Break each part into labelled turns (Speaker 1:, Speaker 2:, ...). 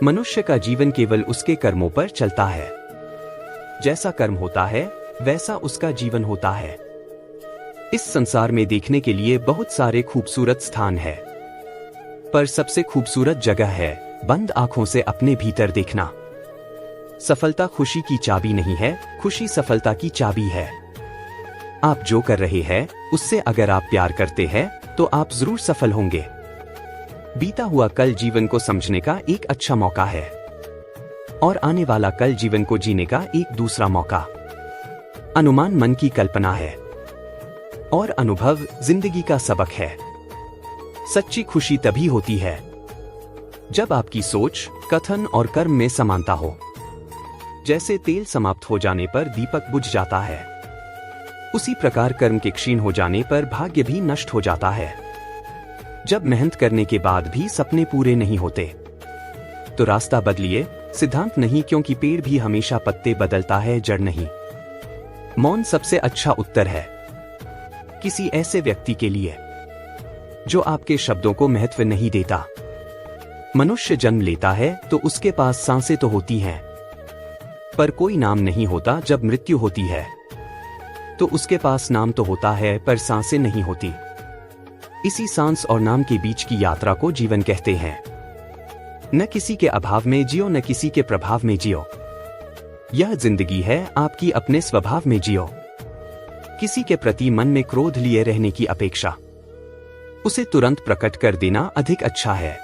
Speaker 1: मनुष्य का जीवन केवल उसके कर्मों पर चलता है। जैसा कर्म होता है वैसा उसका जीवन होता है। इस संसार में देखने के लिए बहुत सारे खूबसूरत स्थान है, पर सबसे खूबसूरत जगह है बंद आंखों से अपने भीतर देखना। सफलता खुशी की चाबी नहीं है, खुशी सफलता की चाबी है। आप जो कर रहे हैं उससे अगर आप प्यार करते हैं तो आप जरूर सफल होंगे। बीता हुआ कल जीवन को समझने का एक अच्छा मौका है और आने वाला कल जीवन को जीने का एक दूसरा मौका। अनुमान मन की कल्पना है और अनुभव जिंदगी का सबक है। सच्ची खुशी तभी होती है जब आपकी सोच, कथन और कर्म में समानता हो। जैसे तेल समाप्त हो जाने पर दीपक बुझ जाता है, उसी प्रकार कर्म के क्षीण हो जाने पर भाग्य भी नष्ट हो जाता है। जब मेहनत करने के बाद भी सपने पूरे नहीं होते तो रास्ता बदलिए, सिद्धांत नहीं, क्योंकि पेड़ भी हमेशा पत्ते बदलता है, जड़ नहीं। मौन सबसे अच्छा उत्तर है किसी ऐसे व्यक्ति के लिए जो आपके शब्दों को महत्व नहीं देता। मनुष्य जन्म लेता है तो उसके पास सांसें तो होती हैं, पर कोई नाम नहीं होता। जब मृत्यु होती है तो उसके पास नाम तो होता है पर सांसें नहीं होती। इसी सांस और नाम के बीच की यात्रा को जीवन कहते हैं। न किसी के अभाव में जियो, न किसी के प्रभाव में जियो। यह जिंदगी है आपकी, अपने स्वभाव में जियो। किसी के प्रति मन में क्रोध लिए रहने की अपेक्षा उसे तुरंत प्रकट कर देना अधिक अच्छा है।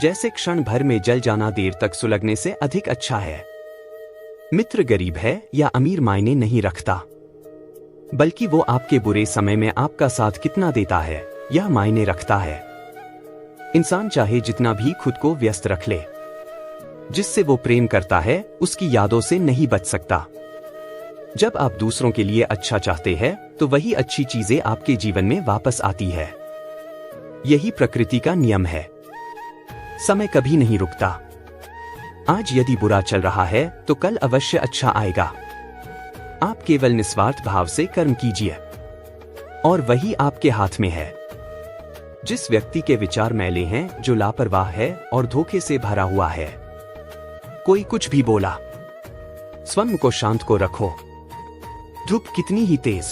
Speaker 1: जैसे क्षण भर में जल जाना देर तक सुलगने से अधिक अच्छा है। मित्र गरीब है या अमीर मायने नहीं रखता, बल्कि वो आपके बुरे समय में आपका साथ कितना देता है यह मायने रखता है। इंसान चाहे जितना भी खुद को व्यस्त रख ले, जिससे वो प्रेम करता है उसकी यादों से नहीं बच सकता। जब आप दूसरों के लिए अच्छा चाहते हैं तो वही अच्छी चीजें आपके जीवन में वापस आती है। यही प्रकृति का नियम है। समय कभी नहीं रुकता। आज यदि बुरा चल रहा है तो कल अवश्य अच्छा आएगा। आप केवल निस्वार्थ भाव से कर्म कीजिए और वही आपके हाथ में है। जिस व्यक्ति के विचार मैले हैं, जो लापरवाह है और धोखे से भरा हुआ है, कोई कुछ भी बोला, स्वयं को शांत को रखो। धूप कितनी ही तेज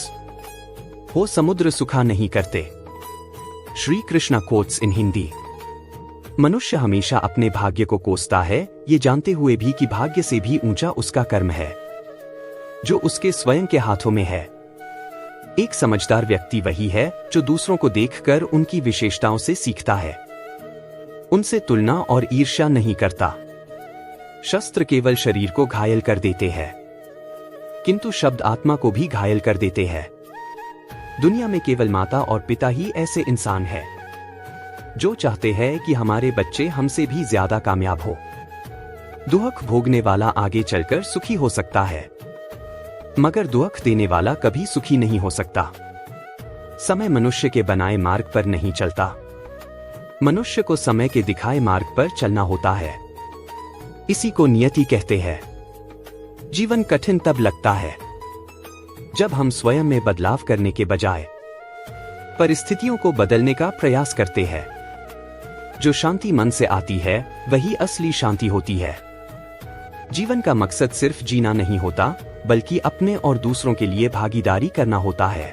Speaker 1: हो, समुद्र सुखा नहीं करते। Shri Krishna quotes in Hindi. मनुष्य हमेशा अपने भाग्य को कोसता है, ये जानते हुए भी कि भाग्य से भी ऊंचा उसका कर्म है जो उसके स्वयं के हाथों में है। एक समझदार व्यक्ति वही है जो दूसरों को देखकर उनकी विशेषताओं से सीखता है, उनसे तुलना और ईर्ष्या नहीं करता। शस्त्र केवल शरीर को घायल कर देते हैं, किंतु शब्द आत्मा को भी घायल कर देते हैं। दुनिया में केवल माता और पिता ही ऐसे इंसान हैं जो चाहते हैं कि हमारे बच्चे हमसे भी ज्यादा कामयाब हो। दुख भोगने वाला आगे चलकर सुखी हो सकता है, मगर दुख देने वाला कभी सुखी नहीं हो सकता। समय मनुष्य के बनाए मार्ग पर नहीं चलता, मनुष्य को समय के दिखाए मार्ग पर चलना होता है। इसी को नियति कहते हैं। जीवन कठिन तब लगता है जब हम स्वयं में बदलाव करने के बजाय परिस्थितियों को बदलने का प्रयास करते हैं। जो शांति मन से आती है वही असली शांति होती है। जीवन का मकसद सिर्फ जीना नहीं होता, बल्कि अपने और दूसरों के लिए भागीदारी करना होता है।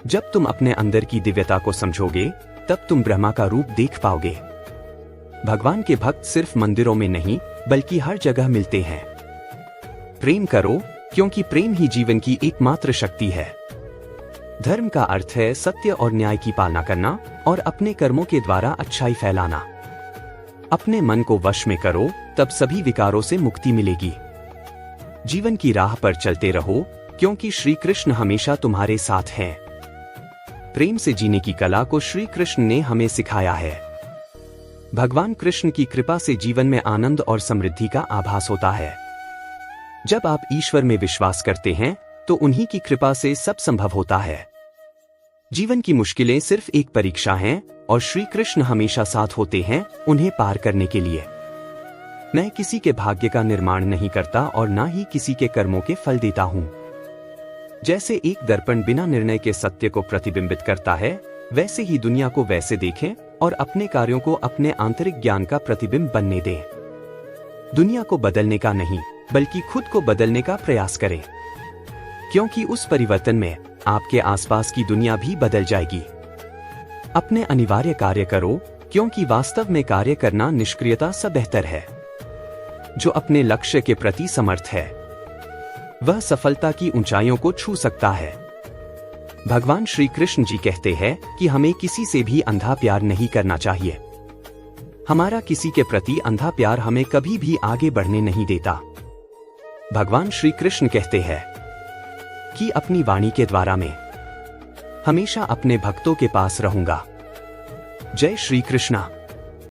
Speaker 1: जब तुम अपने अंदर की दिव्यता को समझोगे तब तुम ब्रह्मा का रूप देख पाओगे। भगवान के भक्त सिर्फ मंदिरों में नहीं बल्कि हर जगह मिलते हैं। प्रेम करो, क्योंकि प्रेम ही जीवन की एकमात्र शक्ति है। धर्म का अर्थ है सत्य और न्याय की पालना करना और अपने कर्मों के द्वारा अच्छाई फैलाना। अपने मन को वश में करो, तब सभी विकारों से मुक्ति मिलेगी। जीवन की राह पर चलते रहो, क्योंकि श्री कृष्ण हमेशा तुम्हारे साथ हैं। प्रेम से जीने की कला को श्री कृष्ण ने हमें सिखाया है। भगवान कृष्ण की कृपा से जीवन में आनंद और समृद्धि का आभास होता है। जब आप ईश्वर में विश्वास करते हैं तो उन्हीं की कृपा से सब संभव होता है। जीवन की मुश्किलें सिर्फ एक परीक्षा हैं और श्री कृष्ण हमेशा साथ होते हैं उन्हें पार करने के लिए। मैं किसी के भाग्य का निर्माण नहीं करता और ना ही किसी के कर्मों के फल देता हूं। जैसे एक दर्पण बिना निर्णय के सत्य को प्रतिबिंबित करता है, वैसे ही दुनिया को वैसे देखें और अपने कार्यों को अपने आंतरिक ज्ञान का प्रतिबिंब बनने दें। दुनिया को बदलने का नहीं, बल्कि खुद को बदलने का प्रयास करें, क्योंकि उस परिवर्तन में आपके आसपास की दुनिया भी बदल जाएगी। अपने अनिवार्य कार्य करो, क्योंकि वास्तव में कार्य करना निष्क्रियता से बेहतर है। जो अपने लक्ष्य के प्रति समर्थ है, वह सफलता की ऊंचाइयों को छू सकता है। भगवान श्री कृष्ण जी कहते हैं कि हमें किसी से भी अंधा प्यार नहीं करना चाहिए। हमारा किसी के प्रति अंधा प्यार हमें कभी भी आगे बढ़ने नहीं देता। भगवान श्री कृष्ण कहते हैं कि अपनी वाणी के द्वारा मैं हमेशा अपने भक्तों के पास रहूंगा। जय श्री कृष्णा।